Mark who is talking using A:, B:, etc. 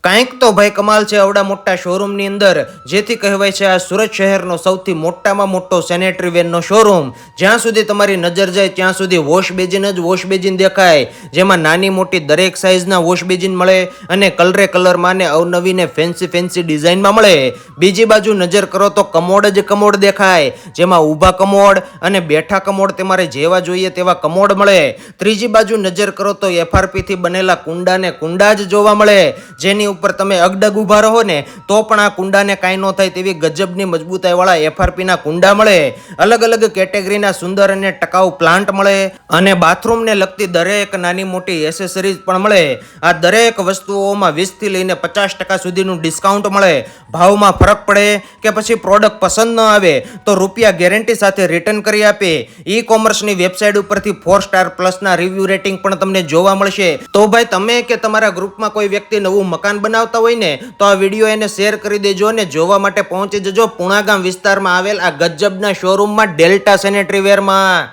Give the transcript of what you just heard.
A: કાંઈક તો ભાઈ કમાલ છે આવડા મોટા શોરૂમની અંદર, જેથી કહેવાય છે આ સુરત શહેરનો સૌથી મોટામાં મોટો સેનેટરી વેરનો શોરૂમ. જ્યાં સુધી તમારી નજર જાય ત્યાં સુધી વોશ બેઝિન જ વોશ બેઝિન દેખાય, જેમાં નાની મોટી દરેક સાઇઝના વોશ બેઝિન મળે અને કલરે કલરમાં ને અવનવી ને ફેન્સી ડિઝાઇનમાં મળે. બીજી બાજુ નજર કરો તો કમોડ જ કમોડ દેખાય, જેમાં ઊભા કમોડ અને બેઠા કમોડ તમારે જેવા જોઈએ તેવા કમોડ મળે. ત્રીજી બાજુ નજર કરો તો FRP થી બનેલા કુંડા ને કુંડા જ જોવા મળે, જેની ઉપર તમે અગડગ ઉભા રહો ને તો પણ આ કુંડાને કાંઈ ન થાય તેવી ગજબની મજબૂતાઈ વાળા FRP ના કુંડા મળે. અલગ અલગ કેટેગરીના સુંદર અને ટકાઉ પ્લાન્ટ મળે અને બાથરૂમને લગતી દરેક નાની મોટી એસેસરીઝ પણ મળે. આ દરેક વસ્તુઓમાં 20 થી લઈને 50% સુધીનું ડિસ્કાઉન્ટ મળે. ભાવમાં ફરક પડે કે પછી પ્રોડક્ટ પસંદ ન આવે તો રૂપિયા ગેરંટી સાથે રિટર્ન કરી આપે. ઈ કોમર્સની વેબસાઇટ ઉપરથી 4 સ્ટાર પ્લસના રિવ્યુ રેટિંગ પણ તમને જોવા મળશે. તો ભાઈ તમે કે તમારા ગ્રુપમાં કોઈ વ્યક્તિ નવું મકાન બનાવતા હોય ને તો આ વિડીયો એને શેર કરી દેજો અને જોવા માટે પહોંચી જજો પુણાગામ વિસ્તારમાં આવેલ આ ગજબના શોરૂમમાં ડેલ્ટા સેનેટરી વેરમાં.